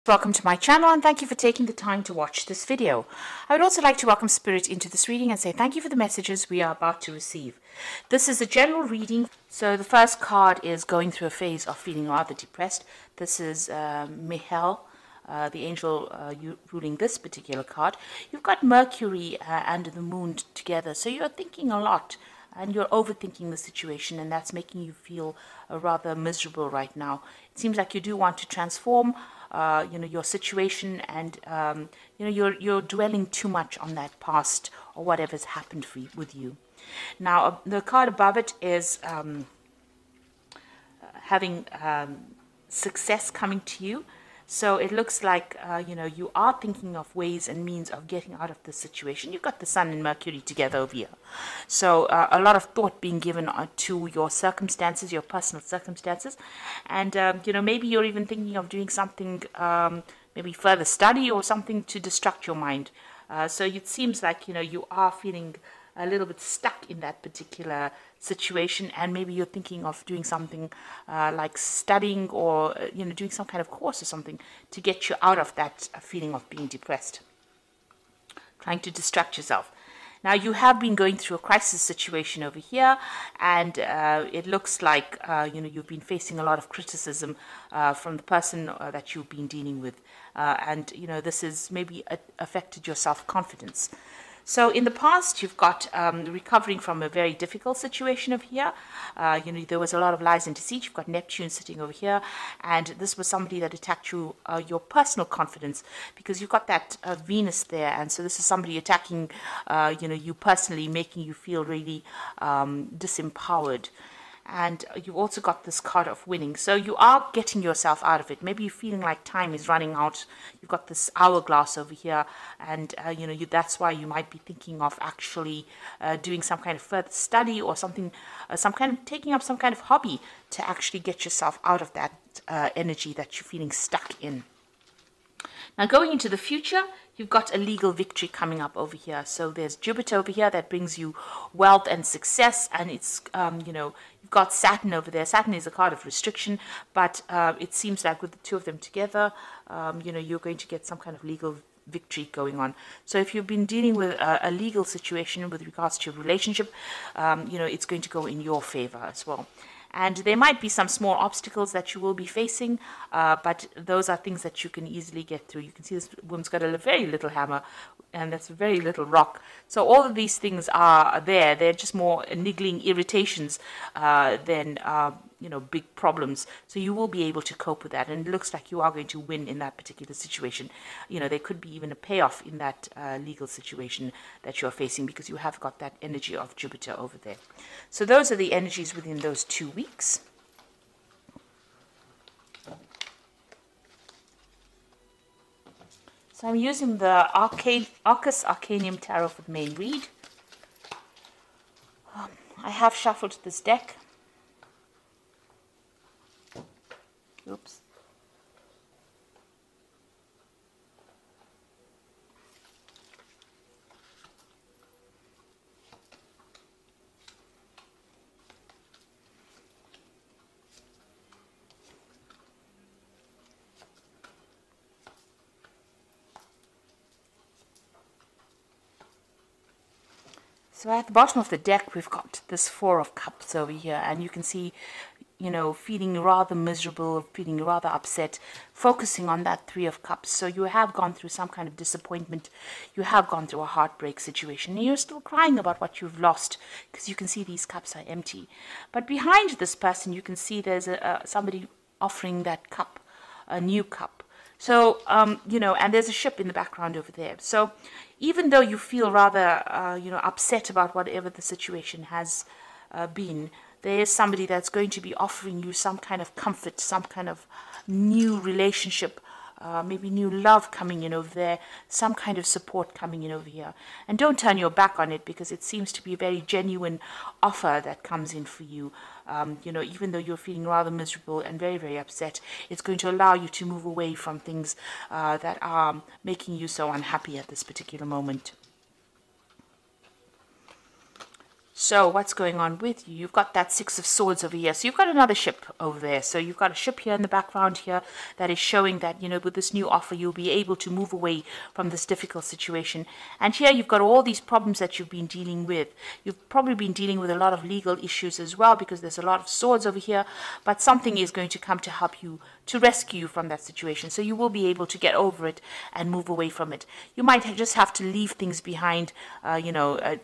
Welcome to my channel and thank you for taking the time to watch this video. I would also like to welcome Spirit into this reading and say thank you for the messages we are about to receive. This is a general reading. So the first card is going through a phase of feeling rather depressed. This is Michael, the angel ruling this particular card. You've got Mercury and the moon together. So you're thinking a lot and you're overthinking the situation, and that's making you feel rather miserable right now. It seems like you do want to transform your situation, and you're dwelling too much on that past or whatever's happened with you. Now the card above it is having success coming to you. So it looks like, you are thinking of ways and means of getting out of this situation. You've got the Sun and Mercury together over here. So a lot of thought being given to your circumstances, your personal circumstances. And, maybe you're even thinking of doing something, maybe further study or something to distract your mind. So it seems like, you are feeling a little bit stuck in that particular situation, and maybe you're thinking of doing something like studying or doing some kind of course or something to get you out of that feeling of being depressed, trying to distract yourself. Now you have been going through a crisis situation over here, and it looks like you've been facing a lot of criticism from the person that you've been dealing with, and this has maybe affected your self-confidence. So in the past, you've got recovering from a very difficult situation over here. There was a lot of lies and deceit. You've got Neptune sitting over here, and this was somebody that attacked you, your personal confidence, because you've got that Venus there, and so this is somebody attacking, you personally, making you feel really disempowered. And you've also got this card of winning. So you are getting yourself out of it. Maybe you're feeling like time is running out. You've got this hourglass over here. And, that's why you might be thinking of actually doing some kind of further study or something, taking up some kind of hobby to actually get yourself out of that energy that you're feeling stuck in. Now going into the future, you've got a legal victory coming up over here. So there's Jupiter over here that brings you wealth and success, and it's, you've got Saturn over there. Saturn is a card of restriction, but it seems like with the two of them together, you're going to get some kind of legal victory going on. So if you've been dealing with a legal situation with regards to your relationship, it's going to go in your favor as well. And there might be some small obstacles that you will be facing, but those are things that you can easily get through. You can see this woman's got a very little hammer, and that's a very little rock. So all of these things are there. They're just more niggling irritations than big problems. So you will be able to cope with that, and it looks like you are going to win in that particular situation. There could be even a payoff in that legal situation that you're facing, because you have got that energy of Jupiter over there. So those are the energies within those 2 weeks. So I'm using the Arcus Arcanium Tarot for the main read. I have shuffled this deck. Oops. So at the bottom of the deck, we've got this Four of Cups over here, and you can see, feeling rather miserable, feeling rather upset, focusing on that Three of Cups. So you have gone through some kind of disappointment. You have gone through a heartbreak situation, and you're still crying about what you've lost, because you can see these cups are empty. But behind this person, you can see there's somebody offering that cup, a new cup. So, and there's a ship in the background over there. So even though you feel rather, upset about whatever the situation has been, there is somebody that's going to be offering you some kind of comfort, some kind of new relationship, maybe new love coming in over there, some kind of support coming in over here. And don't turn your back on it, because it seems to be a very genuine offer that comes in for you. Even though you're feeling rather miserable and very, very upset, it's going to allow you to move away from things that are making you so unhappy at this particular moment. So what's going on with you? You've got that Six of Swords over here. So you've got another ship over there. So you've got a ship here in the background here that is showing that, you know, with this new offer, you'll be able to move away from this difficult situation. And here you've got all these problems that you've been dealing with. You've probably been dealing with a lot of legal issues as well, because there's a lot of swords over here. But something is going to come to help you, to rescue you from that situation. So you will be able to get over it and move away from it. You might just have to leave things behind,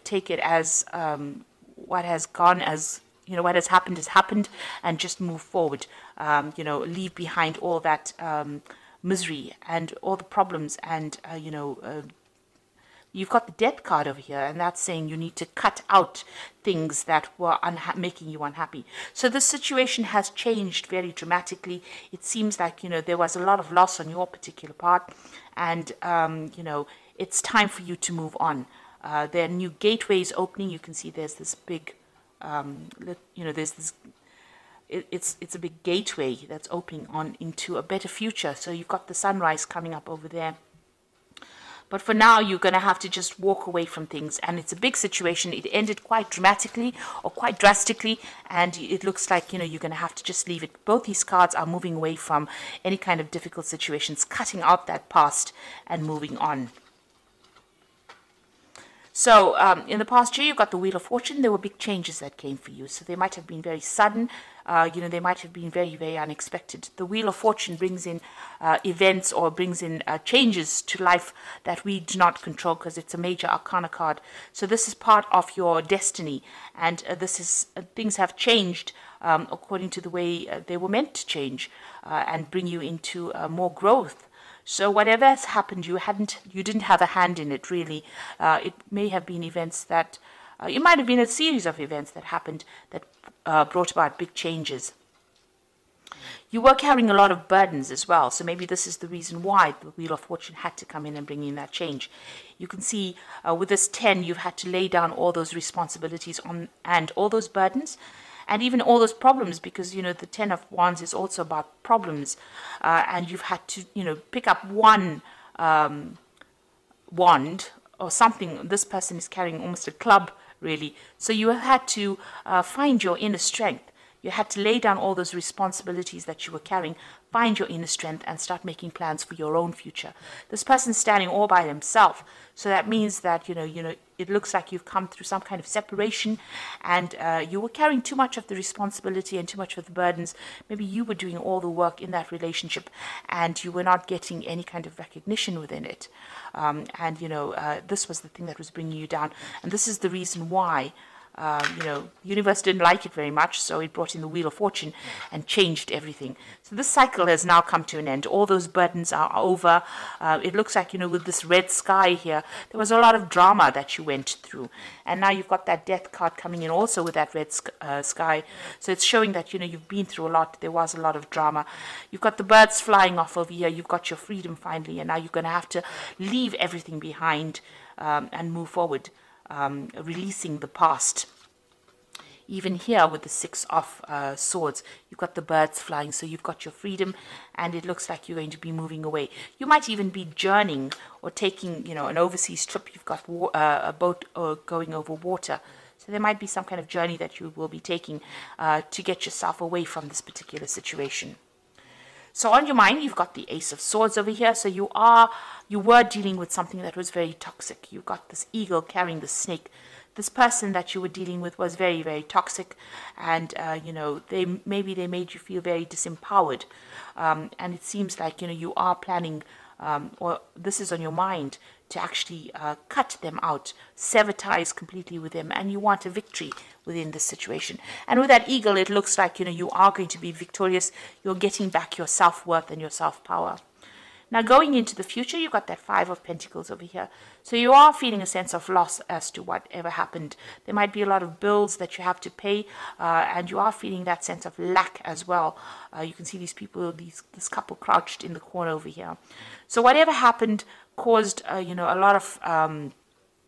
take it as what has gone, as you know, what has happened, and just move forward. Leave behind all that misery and all the problems, and you've got the Death card over here, and that's saying you need to cut out things that were making you unhappy. So the situation has changed very dramatically. It seems like, you know, there was a lot of loss on your particular part, and it's time for you to move on. There are new gateways opening. You can see there's this big, there's this. It's a big gateway that's opening on into a better future. So you've got the sunrise coming up over there. But for now, you're going to have to just walk away from things. And it's a big situation. It ended quite dramatically or quite drastically. And it looks like, you know, you're going to have to just leave it. Both these cards are moving away from any kind of difficult situations, cutting out that past and moving on. So in the past year, you got the Wheel of Fortune. There were big changes that came for you. So they might have been very sudden. They might have been very, very unexpected. The Wheel of Fortune brings in events, or brings in changes to life that we do not control, because it's a major arcana card. So this is part of your destiny. And things have changed according to the way they were meant to change, and bring you into more growth. So whatever has happened, you didn't have a hand in it, really. It may have been events that, it might have been a series of events that happened that brought about big changes. You were carrying a lot of burdens as well, so maybe this is the reason why the Wheel of Fortune had to come in and bring in that change. You can see with this 10, you've had to lay down all those responsibilities and all those burdens, and even all those problems, because, you know, the 10 of Wands is also about problems. And you've had to, pick up one wand or something. This person is carrying almost a club, really. So you have had to find your inner strength. You had to lay down all those responsibilities that you were carrying, find your inner strength, and start making plans for your own future. This person's standing all by himself. So that means that, it looks like you've come through some kind of separation, and you were carrying too much of the responsibility and too much of the burdens. Maybe you were doing all the work in that relationship, and you were not getting any kind of recognition within it. This was the thing that was bringing you down. And this is the reason why the universe didn't like it very much, so it brought in the Wheel of Fortune and changed everything. So this cycle has now come to an end. All those burdens are over. It looks like, with this red sky here, there was a lot of drama that you went through. And now you've got that Death card coming in also with that red sky. So it's showing that, you've been through a lot. There was a lot of drama. You've got the birds flying off over here. You've got your freedom finally. And now you're going to have to leave everything behind and move forward. Releasing the past. Even here with the Six of Swords, you've got the birds flying, so you've got your freedom, and it looks like you're going to be moving away. You might even be journeying or taking, an overseas trip. You've got a boat going over water. So there might be some kind of journey that you will be taking to get yourself away from this particular situation. So on your mind, you've got the Ace of Swords over here. So you were dealing with something that was very toxic. You've got this eagle carrying the snake. This person that you were dealing with was very, very toxic, and they made you feel very disempowered. And it seems like you are planning, or this is on your mind, to actually cut them out, sever ties completely with them, and you want a victory within this situation. And with that eagle, it looks like you are going to be victorious. You're getting back your self-worth and your self-power. Now, going into the future, you've got that Five of Pentacles over here. So you are feeling a sense of loss as to whatever happened. There might be a lot of bills that you have to pay, and you are feeling that sense of lack as well. You can see these people, this couple crouched in the corner over here. So whatever happened caused, a lot of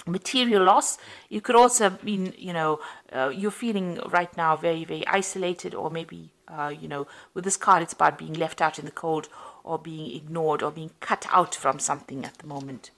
material loss. You could also mean, you're feeling right now very, very isolated, or maybe, with this card, it's about being left out in the cold, or being ignored, or being cut out from something at the moment.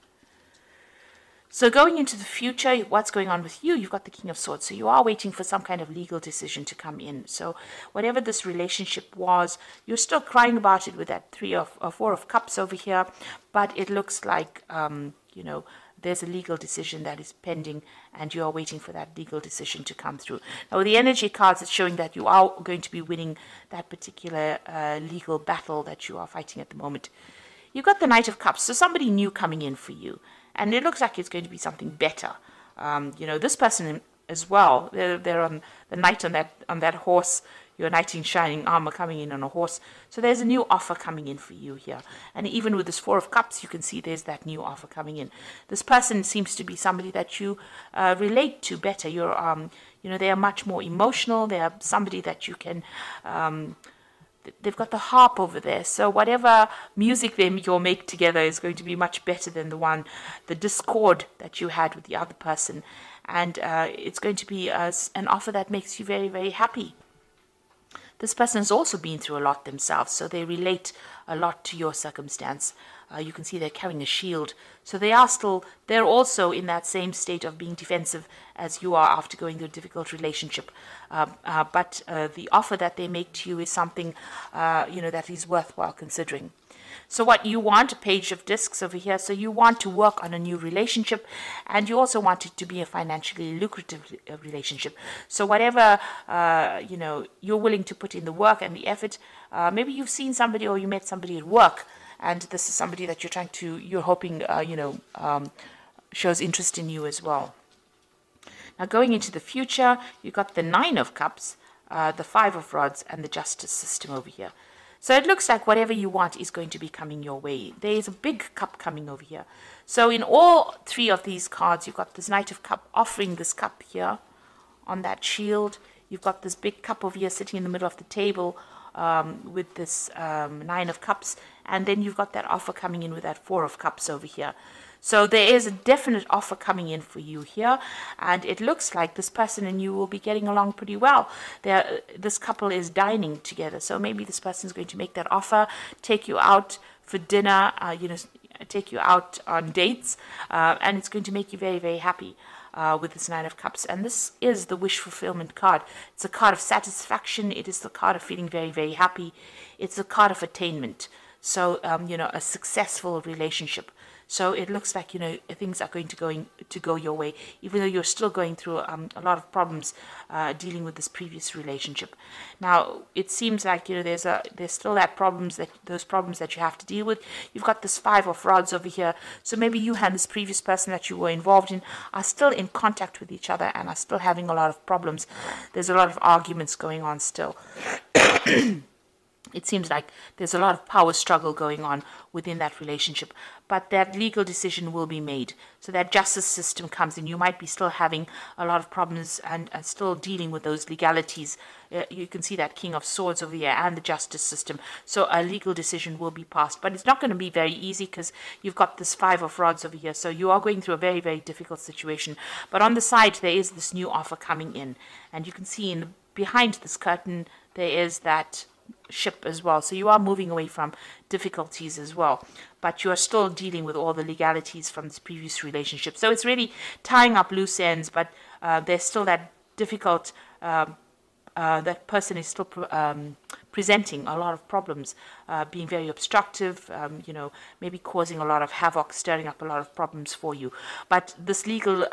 So going into the future, what's going on with you? You've got the King of Swords. So you are waiting for some kind of legal decision to come in. So whatever this relationship was, you're still crying about it with that Four of Cups over here. But it looks like, you know, there's a legal decision that is pending and you are waiting for that legal decision to come through. Now, with the energy cards, it's showing that you are going to be winning that particular legal battle that you are fighting at the moment. You've got the Knight of Cups. So somebody new coming in for you. And it looks like it's going to be something better. You know, this person as well, they're on the knight on that horse, your knight in shining armor coming in on a horse. So there's a new offer coming in for you here. And even with this Four of Cups, you can see there's that new offer coming in. This person seems to be somebody that you relate to better. You're, you know, they are much more emotional. They are somebody that you can... they've got the harp over there, so whatever music you'll make together is going to be much better than the discord that you had with the other person, and it's going to be an offer that makes you very, very happy. This person has also been through a lot themselves, so they relate a lot to your circumstance. You can see they're carrying a shield. So they're also in that same state of being defensive as you are after going through a difficult relationship. But the offer that they make to you is something, you know, that is worthwhile considering. So what you want, a Page of Discs over here, so you want to work on a new relationship, and you also want it to be a financially lucrative relationship. So whatever, you know, you're willing to put in the work and the effort, maybe you've seen somebody or you met somebody at work, and this is somebody that you're hoping, you know, shows interest in you as well. Now going into the future, you've got the Nine of Cups, the Five of Rods, and the Justice system over here. So it looks like whatever you want is going to be coming your way. There is a big cup coming over here. So in all three of these cards, you've got this Knight of Cup offering this cup here on that shield. You've got this big cup over here sitting in the middle of the table with this Nine of Cups. And then you've got that offer coming in with that Four of Cups over here. So there is a definite offer coming in for you here, and it looks like this person and you will be getting along pretty well. This couple is dining together, so maybe this person is going to make that offer, take you out for dinner, you know, take you out on dates, and it's going to make you very, very happy with this Nine of Cups. And this is the wish fulfillment card. It's a card of satisfaction. It is the card of feeling very, very happy. It's a card of attainment. So, you know, a successful relationship. So it looks like, you know, things are going to go your way, even though you're still going through a lot of problems dealing with this previous relationship. Now, it seems like, you know, there's still those problems that you have to deal with. You've got this Five of Rods over here. So maybe you and this previous person that you were involved in are still in contact with each other and are still having a lot of problems. There's a lot of arguments going on still. It seems like there's a lot of power struggle going on within that relationship, but that legal decision will be made. So that justice system comes in. You might be still having a lot of problems and still dealing with those legalities. You can see that King of Swords over here and the justice system. So a legal decision will be passed, but it's not going to be very easy because you've got this Five of Rods over here. So you are going through a very, very difficult situation. But on the side, there is this new offer coming in, and you can see behind this curtain, there is that ship as well. So you are moving away from difficulties as well, but you are still dealing with all the legalities from this previous relationship. So it's really tying up loose ends, but there's still that difficult, that person is still presenting a lot of problems, being very obstructive, you know, maybe causing a lot of havoc, stirring up a lot of problems for you. But this legal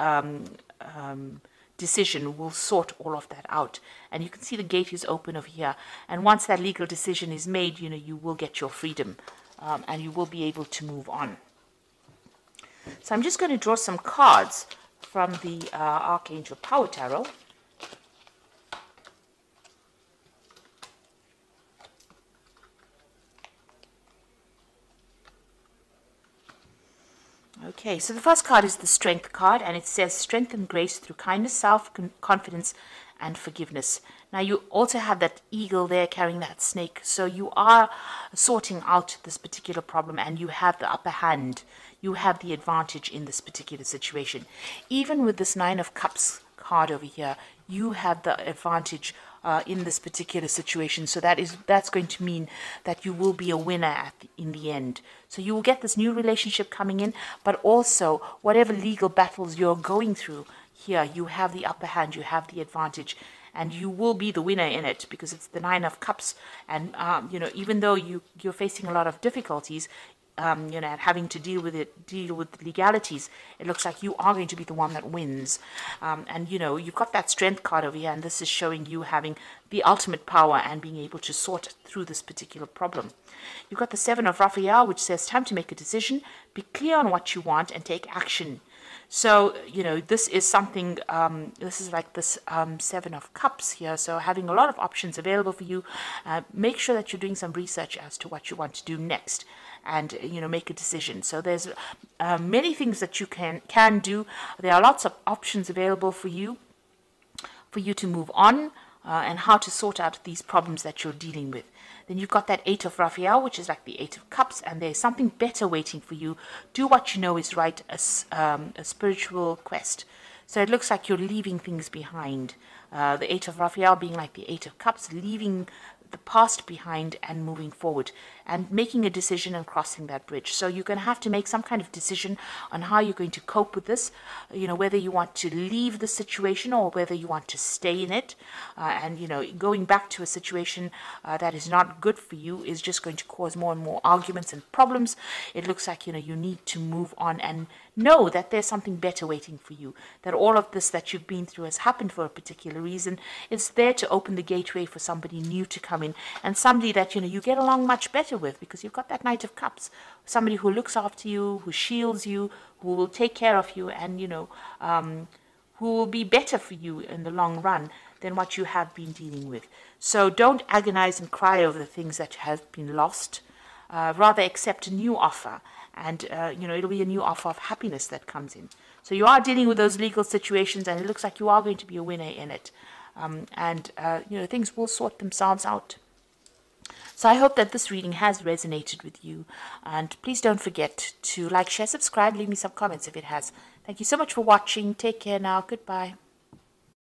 decision will sort all of that out, and you can see the gate is open over here, and once that legal decision is made, you know, you will get your freedom, and you will be able to move on. So I'm just going to draw some cards from the Archangel Power Tarot. Okay, so the first card is the Strength card, and it says strength and grace through kindness, self-confidence, and forgiveness. Now, you also have that eagle there carrying that snake, so you are sorting out this particular problem, and you have the upper hand. You have the advantage in this particular situation. Even with this Nine of Cups card over here, you have the advantage in this particular situation. So that's going to mean that you will be a winner in the end. So you will get this new relationship coming in, but also whatever legal battles you're going through here, you have the upper hand, you have the advantage, and you will be the winner in it, because it's the Nine of Cups. And even though you're facing a lot of difficulties, and having to deal with legalities, it looks like you are going to be the one that wins. And you've got that strength card over here, and this is showing you having the ultimate power and being able to sort through this particular problem. You've got the Seven of Raphael, which says time to make a decision, be clear on what you want, and take action. So, this is something, this is like this Seven of Cups here. So having a lot of options available for you. Make sure that you're doing some research as to what you want to do next, and, make a decision. So there's many things that you can do. There are lots of options available for you to move on, and how to sort out these problems that you're dealing with. Then you've got that Eight of Raphael, which is like the Eight of Cups, and there's something better waiting for you. Do what you know is right, a spiritual quest. So it looks like you're leaving things behind. The Eight of Raphael being like the Eight of Cups, leaving the past behind and moving forward and making a decision and crossing that bridge. So you're going to have to make some kind of decision on how you're going to cope with this, whether you want to leave the situation or whether you want to stay in it. And going back to a situation that is not good for you is just going to cause more and more arguments and problems. It looks like, you need to move on and know that there's something better waiting for you, that all of this that you've been through has happened for a particular reason. It's there to open the gateway for somebody new to come in, and somebody that you get along much better with, because you've got that Knight of Cups, somebody who looks after you, who shields you, who will take care of you, and who will be better for you in the long run than what you have been dealing with. So don't agonize and cry over the things that have been lost. Rather accept a new offer, and it'll be a new offer of happiness that comes in. So you are dealing with those legal situations, and it looks like you are going to be a winner in it. Things will sort themselves out. So I hope that this reading has resonated with you, and please don't forget to like, share, subscribe, leave me some comments if it has. Thank you so much for watching. Take care now. Goodbye.